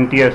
NTS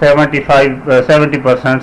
70%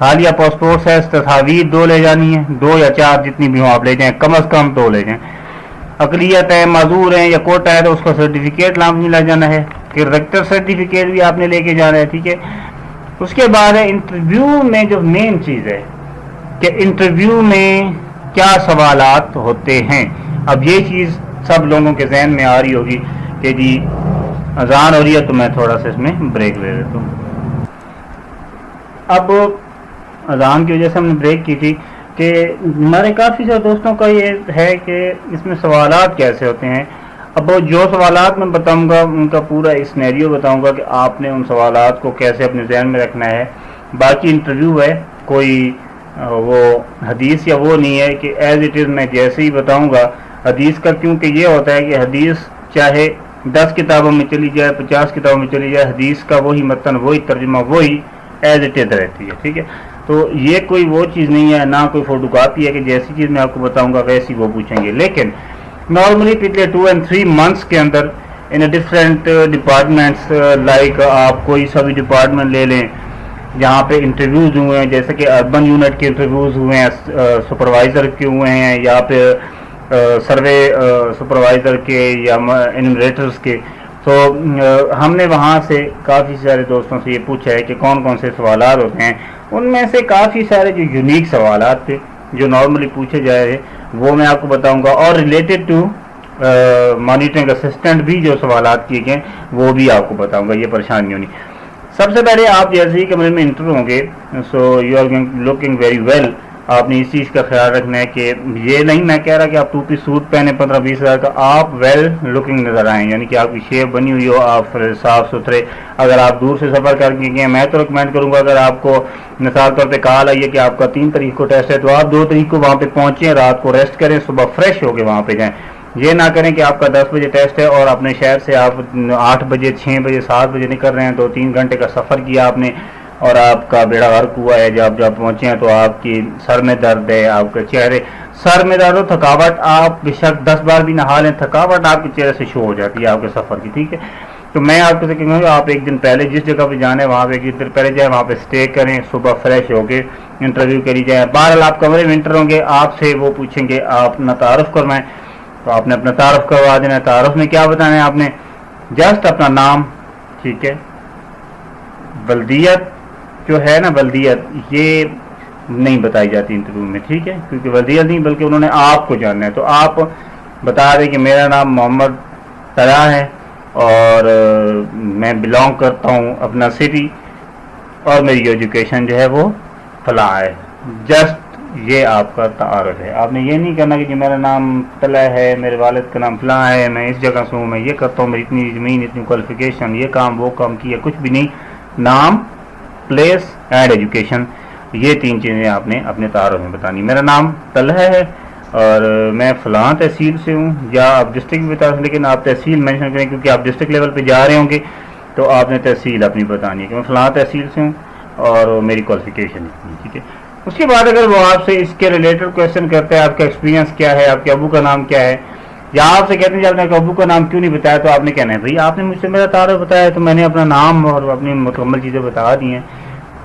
حالیہ passport size تصاویر 2 لے جانی ہے، 2 یا 4 جتنی بھی ہوں آپ لے جائیں، کم از کم 2 لے جائیں۔ اقلیت ہے، معذور ہیں یا کوٹا ہے تو اس کا سرٹیفکیٹ لازمی لے جانا ہے، کریکٹر سرٹیفکیٹ بھی آپ نے لے کے جانا ہے، ٹھیک ہے۔ اس کے بعد ہے انٹرویو میں جو مین چیز ہے کہ انٹرویو میں کیا سوالات ہوتے ہیں۔ اب یہ چیز سب لوگوں کے ذہن میں آ رہی ہوگی کہ جی اذان ہو رہی ہے تو میں تھوڑا سا اس میں بریک لے لیتا ہوں۔ اب اذان کی وجہ سے ہم نے بریک کی تھی کہ ہمارے کافی سارے دوستوں کا یہ ہے کہ اس میں سوالات کیسے ہوتے ہیں۔ اب وہ جو سوالات میں بتاؤں گا ان کا پورا سینیریو بتاؤں گا کہ آپ نے ان سوالات کو کیسے اپنے ذہن میں رکھنا ہے۔ باقی انٹرویو ہے، کوئی وہ حدیث یا وہ نہیں ہے کہ ایز اٹ از میں جیسے ہی بتاؤں گا۔ حدیث کا کیونکہ یہ ہوتا ہے کہ حدیث چاہے 10 کتابوں میں چلی جائے، 50 کتابوں میں چلی جائے، حدیث کا وہی متن، وہی ترجمہ، وہی ایز اٹ از رہتی ہے، ٹھیک ہے۔ تو یہ کوئی وہ چیز نہیں ہے، نہ کوئی فوٹو کاپی ہے کہ جیسی چیز میں آپ کو بتاؤں گا ویسی وہ پوچھیں گے۔ لیکن نارملی پچھلے 2 and 3 months کے اندر ان ڈفرینٹ ڈپارٹمنٹس لائک آپ کوئی سا بھی ڈپارٹمنٹ لے لیں جہاں پہ انٹرویوز ہوئے ہیں، جیسے کہ اربن یونٹ کے انٹرویوز ہوئے ہیں، سپروائزر کے ہوئے ہیں، یا پھر سروے سپروائزر کے یا انومریٹرز کے۔ تو ہم نے وہاں سے کافی سارے دوستوں سے یہ پوچھا ہے کہ کون کون سے سوالات ہوتے ہیں۔ ان میں سے کافی سارے جو یونیک سوالات تھے جو نارملی پوچھے جائے رہے وہ میں آپ کو بتاؤں گا، اور ریلیٹڈ ٹو مانیٹرنگ اسسٹنٹ بھی جو سوالات کیے گئے وہ بھی آپ کو بتاؤں گا، یہ پریشانی ہونی۔ سب سے پہلے آپ جیسے ہی کمرے میں انٹر ہوں گے so you are looking very well, آپ نے اس چیز کا خیال رکھنا ہے کہ یہ نہیں میں کہہ رہا کہ آپ 2 پیس سوٹ پہنے 15-20 ہزار کا، آپ ویل لکنگ نظر آئیں، یعنی کہ آپ کی شیپ بنی ہوئی ہو، آپ صاف ستھرے۔ اگر آپ دور سے سفر کر کے گئے میں تو ریکمینڈ کروں گا، اگر آپ کو مثال طور پہ کال آئی ہے کہ آپ کا 3 تاریخ کو ٹیسٹ ہے تو آپ 2 تاریخ کو وہاں پہ پہنچیں، رات کو ریسٹ کریں، صبح فریش ہو کے وہاں پہ جائیں۔ یہ نہ کریں کہ آپ کا 10 بجے ٹیسٹ ہے اور اپنے شہر سے آپ 8 بجے 6 بجے 7 بجے نکل رہے ہیں، 2-3 گھنٹے کا سفر کیا آپ نے اور آپ کا بیڑا غرق ہوا ہے۔ جب پہنچے ہیں تو آپ کی سر میں درد ہے، آپ کے چہرے سر میں درد ہو، تھکاوٹ، آپ بے شک 10 بار بھی نہا لیں، تھکاوٹ آپ کے چہرے سے شو ہو جاتی ہے آپ کے سفر کی، ٹھیک ہے۔ تو میں آپ کو کہوں گا آپ 1 دن پہلے جس جگہ پہ جانا ہے وہاں پہ 1 دن پہلے جائیں، وہاں پہ اسٹے کریں، صبح فریش ہو کے انٹرویو کری جائیں۔ بہرحال آپ کمرے میں انٹر ہوں گے، آپ سے وہ پوچھیں گے آپ اپنا تعارف کروائیں، تو آپ نے اپنا تعارف کروا دینا ہے۔ تعارف میں کیا بتانا ہے آپ نے؟ جسٹ اپنا نام، ٹھیک ہے۔ بلدیت جو ہے نا، بلدیت یہ نہیں بتائی جاتی انٹرویو میں، ٹھیک ہے، کیونکہ بلدیت نہیں بلکہ انہوں نے آپ کو جاننا ہے۔ تو آپ بتا دیں کہ میرا نام محمد طلحہ ہے اور میں بلانگ کرتا ہوں اپنا سٹی اور میری ایجوکیشن جو ہے وہ فلاں ہے۔ جسٹ یہ آپ کا تعارف ہے۔ آپ نے یہ نہیں کرنا کہ جی میرا نام طلحہ ہے، میرے والد کا نام فلاں ہے، میں اس جگہ سے ہوں، میں یہ کرتا ہوں، میری اتنی زمین، اتنی کوالیفیکیشن، یہ کام وہ کام کیا، کچھ بھی نہیں۔ نام، پلیس اینڈ ایجوکیشن، یہ 3 چیزیں آپ نے اپنے تعارف میں بتانی۔ میرا نام طلحہ ہے اور میں فلاں تحصیل سے ہوں، یا آپ ڈسٹرکٹ بھی بتا سکتے، لیکن آپ تحصیل مینشن کریں کیونکہ آپ ڈسٹرکٹ لیول پہ جا رہے ہوں گے تو آپ نے تحصیل اپنی بتانی ہے کہ میں فلاں تحصیل سے ہوں اور میری کوالیفیکیشن اتنی، ٹھیک ہے۔ اس کے بعد اگر وہ آپ سے اس کے ریلیٹڈ کویشچن کرتے ہیں، آپ کا ایکسپیرینس کیا ہے، آپ کے ابو کا نام کیا ہے، یا آپ سے کہتے ہیں آپ نے ابو کا نام کیوں نہیں بتایا، تو آپ نے کہنا ہے بھائی آپ نے مجھ سے میرا تعارف بتایا تو میں نے اپنا نام اور اپنی مکمل چیزیں بتا دی ہیں،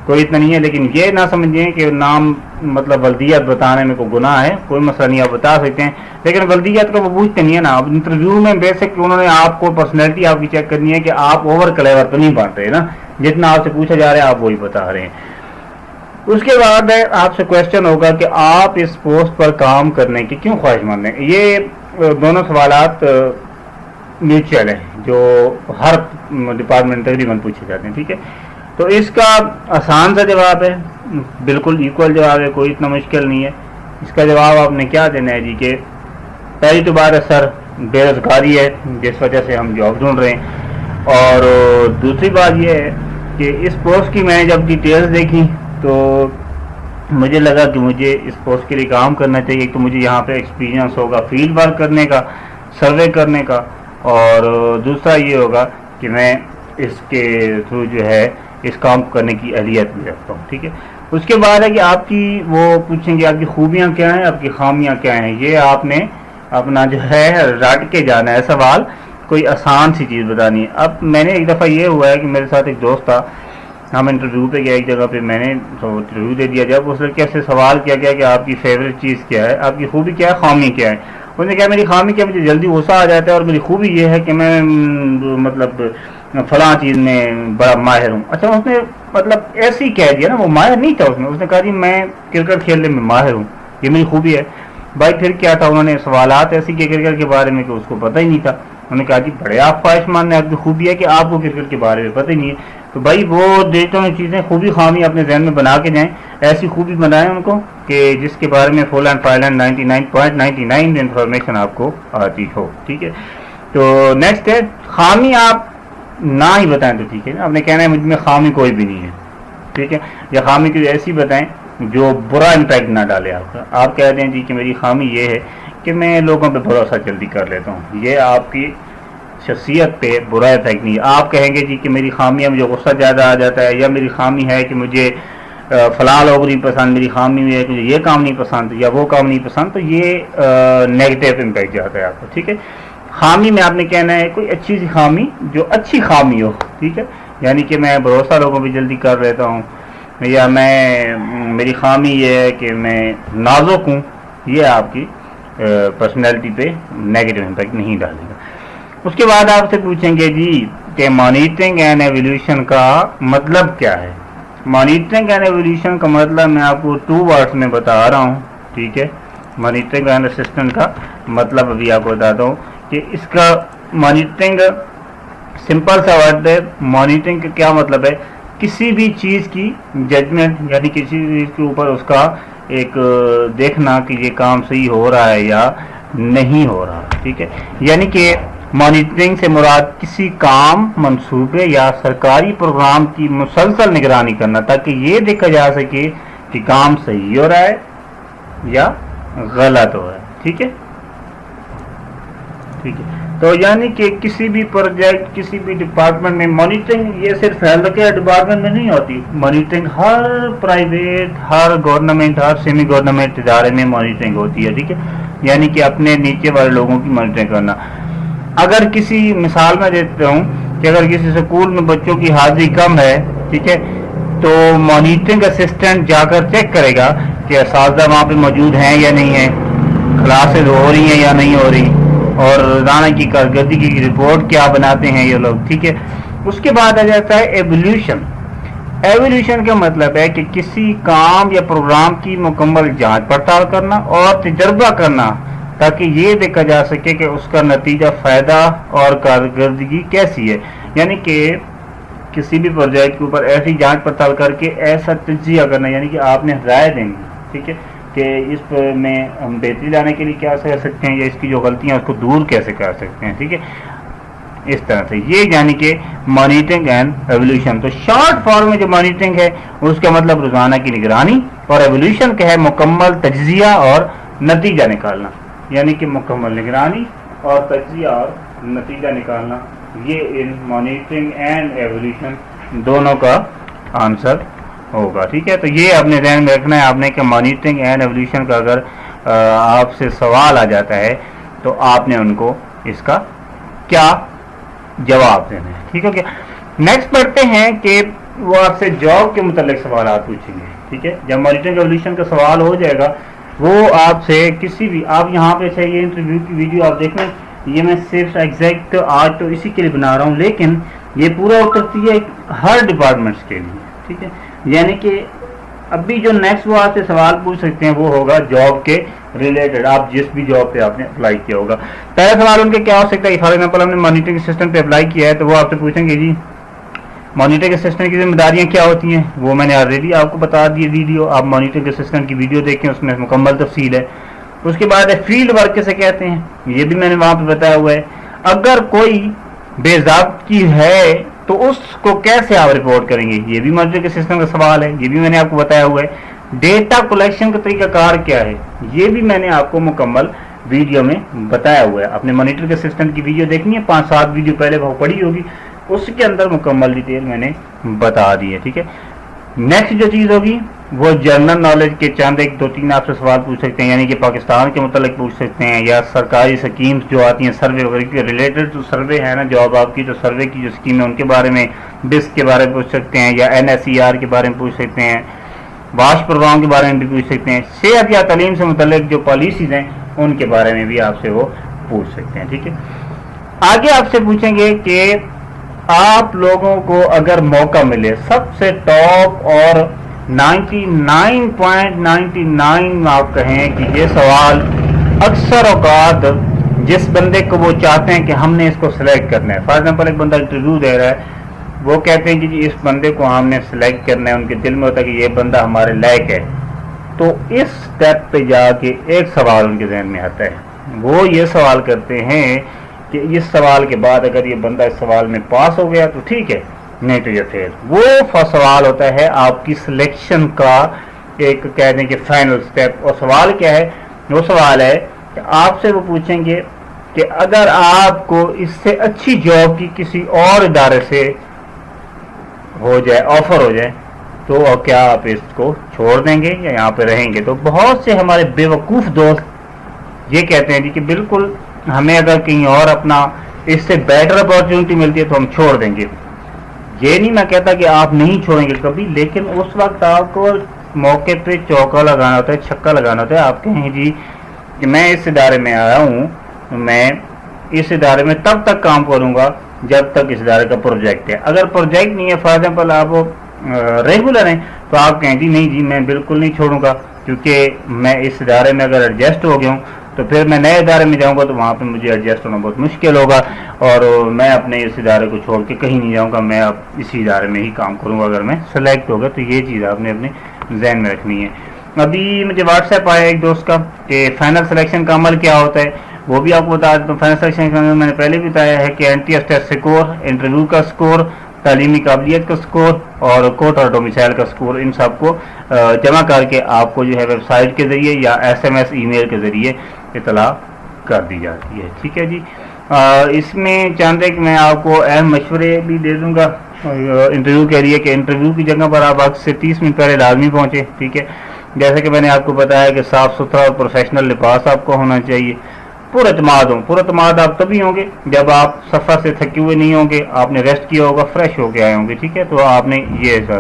کوئی اتنا نہیں ہے۔ لیکن یہ نہ سمجھیں کہ نام مطلب ولدیت بتانے میں کوئی گناہ ہے، کوئی مسئلہ نہیں، آپ بتا سکتے ہیں، لیکن ولدیت کو وہ پوچھتے نہیں ہے نا۔ اب انٹرویو میں بیسک انہوں نے آپ کو پرسنالٹی آپ کی چیک کرنی ہے کہ آپ اوور کلیور تو نہیں بن رہے نا، جتنا آپ سے پوچھا جا رہا ہے آپ وہی بتا رہے ہیں۔ اس کے بعد آپ سے کویشچن ہوگا کہ آپ اس پوسٹ پر کام کرنے کی کیوں خواہش مند ہیں۔ یہ دونوں سوالات میوچل ہیں جو ہر ڈپارٹمنٹ تقریباً پوچھے جاتے ہیں، ٹھیک ہے۔ تو اس کا آسان سا جواب ہے، بالکل ایکول جواب ہے، کوئی اتنا مشکل نہیں ہے۔ اس کا جواب آپ نے کیا دینا ہے جی کہ پہلی تو بات ہے سر بے روزگاری ہے جس وجہ سے ہم جاب ڈھونڈ رہے ہیں، اور دوسری بات یہ ہے کہ اس پوسٹ کی میں نے جب ڈیٹیلز دیکھی تو مجھے لگا کہ مجھے اس پوسٹ کے لیے کام کرنا چاہیے، تو مجھے یہاں پہ ایکسپیرینس ہوگا فیلڈ ورک کرنے کا، سروے کرنے کا، اور دوسرا یہ ہوگا کہ میں اس کے تھرو جو ہے اس کام کو کرنے کی اہلیت بھی رکھتا ہوں، ٹھیک ہے۔ اس کے بعد ہے کہ آپ کی وہ پوچھیں گے آپ کی خوبیاں کیا ہیں، آپ کی خامیاں کیا ہیں، یہ آپ نے اپنا جو ہے رٹ کے جانا ہے سوال، کوئی آسان سی چیز بتانی ہے۔ اب میں نے ایک دفعہ یہ ہوا ہے کہ میرے ساتھ ایک دوست تھا، ہم انٹرویو پہ گئے ایک جگہ پہ، میں نے انٹرویو دے دیا، جب اس لڑکے سے سوال کیا گیا کہ آپ کی فیوریٹ چیز کیا ہے، آپ کی خوبی کیا ہے، خامی کیا ہے، اس نے کہا میری خامی کیا، مجھے جلدی غصہ آ جاتا ہے، اور میری خوبی یہ ہے کہ میں مطلب فلاں چیز میں بڑا ماہر ہوں۔ اچھا اس نے مطلب ایسے ہی کہہ دیا نا، وہ ماہر نہیں تھا، اس نے کہا جی میں کرکٹ کھیلنے میں ماہر ہوں، یہ میری خوبی ہے۔ بھائی پھر کیا تھا، انہوں نے سوالات ایسے کیے کرکٹ کے بارے میں کہ اس کو پتہ ہی نہیں تھا۔ انہوں نے کہا جی بڑے آپ خواہش مند ہیں، آپ کی خوبی ہے کہ آپ کو کرکٹ کے بارے میں پتہ ہی نہیں ہے۔ تو بھائی وہ دیتا ہوں چیزیں، خوبی خامی اپنے ذہن میں بنا کے جائیں، ایسی خوبی بنائیں ان کو کہ جس کے بارے میں فل اینڈ فائنل 99.99 انفارمیشن آپ کو آتی ہو، ٹھیک ہے۔ تو نیکسٹ ہے خامی، آپ نہ ہی بتائیں تو ٹھیک ہے، آپ نے کہنا ہے مجھ میں خامی کوئی بھی نہیں ہے، ٹھیک ہے، یا خامی کی ایسی بتائیں جو برا امپیکٹ نہ ڈالے آپ کا۔ آپ کہہ دیں جی کہ میری خامی یہ ہے کہ میں لوگوں پہ بھروسہ جلدی کر لیتا ہوں، یہ آپ کی شخصیت پہ برا افیکٹ نہیں ہے۔ آپ کہیں گے جی کہ میری خامی ہے مجھے غصہ زیادہ آ جاتا ہے، یا میری خامی ہے کہ مجھے فلاں لوگ نہیں پسند، میری خامی ہے کہ مجھے یہ کام نہیں پسند یا وہ کام نہیں پسند، تو یہ نیگیٹو امپیکٹ جاتا ہے آپ کو، ٹھیک ہے۔ خامی میں آپ نے کہنا ہے کوئی اچھی سی خامی جو اچھی خامی ہو، ٹھیک ہے، یعنی کہ میں بھروسہ لوگوں پہ جلدی کر لیتا ہوں، یا میری خامی یہ ہے کہ میں نازک ہوں، یہ آپ کی پرسنالٹی پہ نیگیٹو امپیکٹ نہیں ڈالے گا۔ اس کے بعد آپ سے پوچھیں گے جی کہ مانیٹرنگ اینڈ ایولیوشن کا مطلب کیا ہے۔ مانیٹرنگ اینڈ ایولیوشن کا مطلب میں آپ کو 2 ورڈز میں بتا رہا ہوں، ٹھیک ہے۔ مانیٹرنگ اینڈ اسسٹنٹ کا مطلب ابھی آپ کو بتاتا ہوں کہ اس کا مانیٹرنگ سمپل سا ورڈ ہے۔ مانیٹرنگ کا کیا مطلب ہے، کسی بھی چیز کی ججمنٹ، یعنی کسی چیز کے اوپر اس کا ایک دیکھنا کہ یہ کام صحیح ہو رہا ہے یا نہیں ہو رہا، ٹھیک ہے۔ یعنی کہ مانیٹرنگ سے مراد کسی کام، منصوبے یا سرکاری پروگرام کی مسلسل نگرانی کرنا، تاکہ یہ دیکھا جا سکے کہ کام صحیح ہو رہا ہے یا غلط ہو رہا ہے، ٹھیک ہے، ٹھیک ہے۔ تو یعنی کہ کسی بھی پروجیکٹ، کسی بھی ڈپارٹمنٹ میں مانیٹرنگ یہ صرف ہیلتھ کیئر ڈپارٹمنٹ میں نہیں ہوتی، مانیٹرنگ ہر پرائیویٹ، ہر گورنمنٹ، ہر سیمی گورنمنٹ ادارے میں مانیٹرنگ ہوتی ہے، ٹھیک ہے، یعنی کہ اپنے نیچے والے لوگوں کی مانیٹرنگ کرنا۔ اگر کسی مثال میں دیتا ہوں کہ اگر کسی اسکول میں بچوں کی حاضری کم ہے، ٹھیک ہے، تو مانیٹرنگ اسسٹنٹ جا کر چیک کرے گا کہ اساتذہ وہاں پہ موجود ہیں یا نہیں ہیں، کلاسز ہو رہی ہیں یا نہیں ہو رہی، اور روزانہ کی کارکردگی کی رپورٹ کیا بناتے ہیں یہ لوگ، ٹھیک ہے۔ اس کے بعد آ جاتا ہے ایولیوشن۔ ایولیوشن کا مطلب ہے کہ کسی کام یا پروگرام کی مکمل جانچ پڑتال کرنا اور تجربہ کرنا، تاکہ یہ دیکھا جا سکے کہ اس کا نتیجہ، فائدہ اور کارکردگی کیسی ہے۔ یعنی کہ کسی بھی پروجیکٹ کے اوپر ایسی جانچ پڑتال کر کے ایسا تجزیہ کرنا، یعنی کہ آپ نے رائے دیں گے، ٹھیک ہے، کہ اس میں ہم بہتری لانے کے لیے کیا کر سکتے ہیں، یا اس کی جو غلطیاں اس کو دور کیسے کر سکتے ہیں، ٹھیک ہے، اس طرح سے۔ یہ یعنی کہ مانیٹرنگ اینڈ ایولیوشن۔ تو شارٹ فارم میں جو مانیٹرنگ ہے اس کا مطلب روزانہ کی نگرانی، اور ایولیوشن کا ہے مکمل تجزیہ اور نتیجہ نکالنا، یعنی کہ مکمل نگرانی اور تجزیہ اور نتیجہ نکالنا، یہ ان مانیٹرنگ اینڈ ایولیوشن دونوں کا آنسر ہوگا، ٹھیک ہے۔ تو یہ اپنے ذہن میں رکھنا ہے آپ نے کہ مانیٹرنگ اینڈ ایولیوشن کا اگر آپ سے سوال آ جاتا ہے تو آپ نے ان کو اس کا کیا جواب دینا ہے، ٹھیک ہے۔ نیکسٹ پڑھتے ہیں کہ وہ آپ سے جاب کے متعلق سوالات پوچھیں گے، ٹھیک ہے۔ جب مانیٹرنگ ایولیوشن کا سوال ہو جائے گا، وہ آپ سے کسی بھی، آپ یہاں پہ سے یہ انٹرویو کی ویڈیو آپ دیکھ لیں، یہ میں صرف ایگزیکٹ آج تو اسی کے لیے بنا رہا ہوں، لیکن یہ پورا اترتی ہے ہر ڈپارٹمنٹس کے لیے، ٹھیک ہے۔ یعنی کہ ابھی جو نیکسٹ وہ آپ سے سوال پوچھ سکتے ہیں وہ ہوگا جاب کے ریلیٹڈ، آپ جس بھی جاب پہ آپ نے اپلائی کیا ہوگا۔ پہلا سوال ان کے کیا ہو سکتا ہے، فار ایگزامپل ہم نے مانیٹرنگ اسسٹنٹ پہ اپلائی کیا ہے، تو وہ آپ سے پوچھیں گے جی مانیٹرنگ اسسٹنٹ کی ذمہ داریاں کیا ہوتی ہیں، وہ میں نے آلریڈی آپ کو بتا دی ویڈیو، آپ مانیٹرنگ اسسٹنٹ کی ویڈیو دیکھیں، اس میں مکمل تفصیل ہے۔ اس کے بعد فیلڈ ورک کسے کہتے ہیں، یہ بھی میں نے وہاں پہ بتایا ہوا ہے۔ اگر کوئی بے ضابطگی ہے تو اس کو کیسے آپ رپورٹ کریں گے، یہ بھی مانیٹرنگ سسٹم کا سوال ہے، یہ بھی میں نے آپ کو بتایا ہوا ہے۔ ڈیٹا کلیکشن کا طریقہ کار کیا ہے، یہ بھی میں نے آپ کو مکمل ویڈیو میں بتایا ہوا ہے۔ آپ نے مانیٹرنگ سسٹم کی ویڈیو دیکھنی ہے، 5-7 ویڈیو پہلے وہ پڑی ہوگی، اس کے اندر مکمل ڈیٹیل میں نے بتا دی ہے، ٹھیک ہے۔ نیکسٹ جو چیز ہوگی وہ جنرل نالج کے چند 1-2-3 آپ سے سوال پوچھ سکتے ہیں، یعنی کہ پاکستان کے متعلق پوچھ سکتے ہیں، یا سرکاری سکیمز جو آتی ہیں، سروے وغیرہ کے ریلیٹڈ جو سروے ہے نا جاب آپ کی، تو سروے کی جو اسکیم ہے ان کے بارے میں BIS کے بارے میں پوچھ سکتے ہیں، یا NSER کے بارے میں پوچھ سکتے ہیں، واش پروگرام کے بارے میں بھی پوچھ سکتے ہیں، صحت یا تعلیم سے متعلق جو پالیسیز ہیں ان کے بارے میں بھی آپ سے وہ پوچھ سکتے ہیں. ٹھیک ہے. آگے آپ سے پوچھیں گے کہ آپ لوگوں کو اگر موقع ملے سب سے ٹاپ اور 99.99 آپ کہیں کہ یہ سوال اکثر اوقات جس بندے کو وہ چاہتے ہیں کہ ہم نے اس کو سلیکٹ کرنا ہے. فار ایگزامپل ایک بندہ انٹرویو دے رہا ہے، وہ کہتے ہیں کہ جی اس بندے کو ہم نے سلیکٹ کرنا ہے، ان کے دل میں ہوتا ہے کہ یہ بندہ ہمارے لائق ہے. تو اس سٹیپ پہ جا کے ایک سوال ان کے ذہن میں آتا ہے، وہ یہ سوال کرتے ہیں کہ اس سوال کے بعد اگر یہ بندہ اس سوال میں پاس ہو گیا تو ٹھیک ہے، نہیں تو یہ فیل. وہ سوال ہوتا ہے آپ کی سلیکشن کا ایک کہہ دیں کہ فائنل سٹیپ. اور سوال کیا ہے؟ وہ سوال ہے کہ آپ سے وہ پوچھیں گے کہ اگر آپ کو اس سے اچھی جاب کی کسی اور ادارے سے ہو جائے، آفر ہو جائے، تو کیا آپ اس کو چھوڑ دیں گے یا یہاں پہ رہیں گے؟ تو بہت سے ہمارے بے وقوف دوست یہ کہتے ہیں جی کہ بالکل ہمیں اگر کہیں اور اپنا اس سے بیٹر اپارچونٹی ملتی ہے تو ہم چھوڑ دیں گے. یہ نہیں میں کہتا کہ آپ نہیں چھوڑیں گے کبھی، لیکن اس وقت آپ کو موقع پہ چوکا لگانا ہوتا ہے، چھکا لگانا ہوتا ہے. آپ کہیں جی کہ میں اس ادارے میں آیا ہوں، میں اس ادارے میں تب تک کام کروں گا جب تک اس ادارے کا پروجیکٹ ہے. اگر پروجیکٹ نہیں ہے، فار ایگزامپل آپ ریگولر ہیں، تو آپ کہیں جی نہیں جی میں بالکل نہیں چھوڑوں گا، کیونکہ میں اس ادارے میں اگر ایڈجسٹ ہو گیا ہوں تو پھر میں نئے ادارے میں جاؤں گا تو وہاں پہ مجھے ایڈجسٹ ہونا بہت مشکل ہوگا، اور میں اپنے اس ادارے کو چھوڑ کے کہیں نہیں جاؤں گا، میں اب اسی ادارے میں ہی کام کروں گا اگر میں سلیکٹ ہوگا. تو یہ چیز آپ نے اپنے ذہن میں رکھنی ہے. ابھی مجھے واٹس ایپ آیا ایک دوست کا کہ فائنل سلیکشن کا عمل کیا ہوتا ہے، وہ بھی آپ کو بتا دیتا ہوں. فائنل سلیکشن کا میں نے پہلے بھی بتایا ہے کہ NTS ٹیسٹ سکور، انٹرویو کا سکور، تعلیمی قابلیت کا سکور اور کوٹ اور ڈومیسائل کا سکور، ان سب کو جمع کر کے آپ کو جو ہے ویب سائٹ کے ذریعے یا SMS ای میل کے ذریعے اطلاع کر دی جاتی ہے. ٹھیک ہے جی. اس میں چاہتے کہ میں آپ کو اہم مشورے بھی دے دوں گا انٹرویو کے لیے کہ انٹرویو کی جگہ پر آپ وقت سے 30 منٹ پہلے لازمی پہنچے. ٹھیک ہے. جیسے کہ میں نے آپ کو بتایا کہ صاف ستھرا اور پروفیشنل لباس آپ کو ہونا چاہیے. پراعتماد آپ تبھی ہوں گے جب آپ سفر سے تھکے ہوئے نہیں ہوں گے، آپ نے ریسٹ کیا ہوگا، فریش ہو کے آئے ہوں گے. ٹھیک ہے. تو آپ نے یہ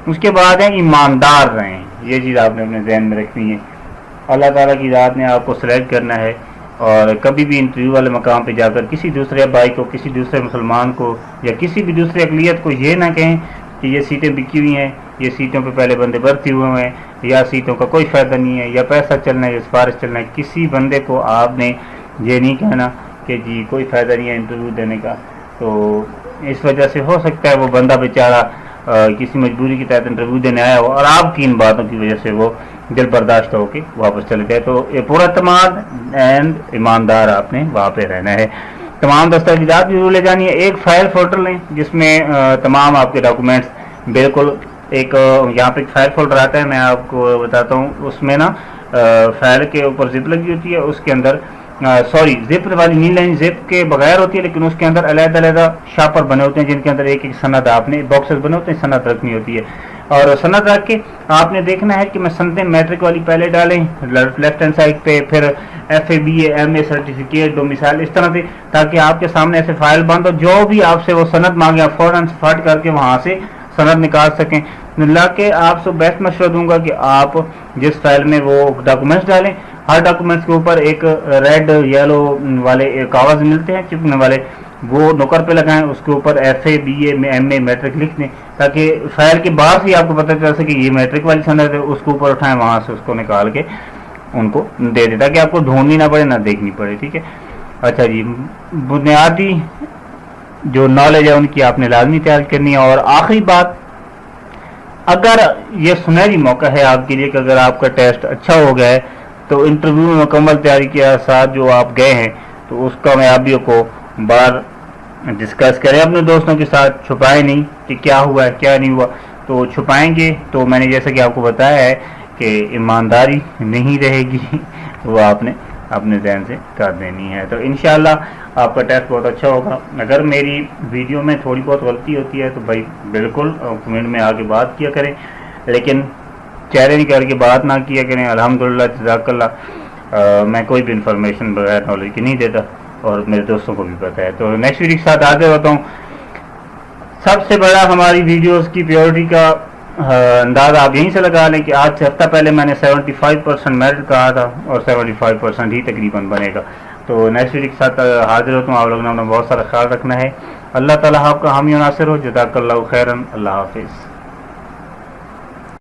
اس کے بعد ہے ایماندار رہیں. یہ چیز آپ نے اپنے ذہن میں رکھنی ہے. اللہ تعالیٰ کی ذات نے آپ کو سلیکٹ کرنا ہے، اور کبھی بھی انٹرویو والے مقام پہ جا کر کسی دوسرے بھائی کو، کسی دوسرے مسلمان کو یا کسی بھی دوسرے اقلیت کو یہ نہ کہیں کہ یہ سیٹیں بکی ہوئی ہیں، یہ سیٹوں پہ پہلے بندے بھرتی ہوئے ہیں، یا سیٹوں کا کوئی فائدہ نہیں ہے، یا پیسہ چلنا ہے یا سفارش چلنا ہے. کسی بندے کو آپ نے یہ نہیں کہنا کہ جی کوئی فائدہ نہیں ہے انٹرویو دینے کا. تو اس وجہ سے ہو سکتا ہے وہ بندہ بیچارہ کسی مجبوری کے تحت انٹرویو دینے آیا ہو اور آپ کی ان باتوں کی وجہ سے وہ دل برداشت ہو کے واپس چلے جائے. تو یہ پورا اعتماد اینڈ ایماندار آپ نے وہاں پہ رہنا ہے. تمام دستاویزات بھی لے جانی ہے. ایک فائل فولڈر لیں جس میں تمام آپ کے ڈاکومنٹس بالکل ایک یہاں پہ ایک فائل فولڈر آتا ہے، میں آپ کو بتاتا ہوں. اس میں نا فائل کے اوپر زپ لگی ہوتی ہے، اس کے اندر زپ والی نہیں لائن زپ کے بغیر ہوتی ہے، لیکن اس کے اندر علیحدہ شاپر بنے ہوتے ہیں جن کے اندر ایک ایک سند آپ نے باکسز بنے ہوتے ہیں، سند رکھنی ہوتی ہے. اور سند رکھ کے آپ نے دیکھنا ہے کہ میں سندیں میٹرک والی پہلے ڈالیں لیفٹ ہینڈ سائڈ پہ، پھر FA BA MA certificate domicile, اس طرح سے، تاکہ آپ کے سامنے ایسے فائل بند ہو، جو بھی آپ سے وہ سند مانگے آپ فوراً فٹ کر کے وہاں سے سند نکال سکیں. اللہ کے آپ سے بیسٹ مشورہ دوں گا کہ آپ جس فائل میں وہ ڈاکومنٹس ڈالیں، ہر ڈاکومنٹس کے اوپر ایک ریڈ یلو والے کاغذ ملتے ہیں چپکنے والے، وہ نوکر پہ لگائیں، اس کے اوپر FA BA MA میٹرک لکھ دیں، تاکہ فائل کے بعد ہی آپ کو پتہ چل سکے یہ میٹرک والی سند ہے. اس کو اوپر اٹھائیں، وہاں سے اس کو نکال کے ان کو دے دیں تاکہ آپ کو ڈھونڈنی نہ پڑے نہ دیکھنی پڑے. ٹھیک ہے. اچھا جی، بنیادی جو نالج ہے ان کی آپ نے لازمی تیار کرنی ہے. اور آخری بات، اگر یہ سنہری موقع ہے آپ کے لیے کہ اگر آپ کا ٹیسٹ اچھا ہو گیا ہے تو انٹرویو میں مکمل تیاری کے ساتھ جو آپ گئے ہیں تو اس کامیابیوں کو بار ڈسکس کریں اپنے دوستوں کے ساتھ. چھپائیں نہیں کہ کیا ہوا ہے کیا نہیں ہوا. تو چھپائیں گے تو میں نے جیسا کہ آپ کو بتایا ہے کہ ایمانداری نہیں رہے گی، وہ آپ نے اپنے ذہن سے کر دینی ہے. تو انشاءاللہ آپ کا ٹیسٹ بہت اچھا ہوگا. اگر میری ویڈیو میں تھوڑی بہت غلطی ہوتی ہے تو بھائی بالکل کمنٹ میں آگے بات کیا کریں، لیکن چہرے نکال کے بات نہ کیا کریں. الحمدللہ جزاک اللہ، میں کوئی بھی انفارمیشن بغیر نالج کی نہیں دیتا اور میرے دوستوں کو بھی پتہ ہے. تو نیکسٹ ویڈیو کے ساتھ حاضر ہوتا ہوں. سب سے بڑا ہماری ویڈیوز کی پیورٹی کا انداز آپ یہیں سے لگا لیں کہ آج سے ہفتہ پہلے میں نے 75% میرٹ کہا تھا اور 75% ہی تقریباً بنے گا. تو نیکسٹ ویڈیو کے ساتھ حاضر ہوتا ہوں. آپ لوگوں نے بہت سارا خیال رکھنا ہے. اللہ تعالیٰ آپ کا حامی و ناصر ہو. جزاک اللہ خیرا. اللہ حافظ.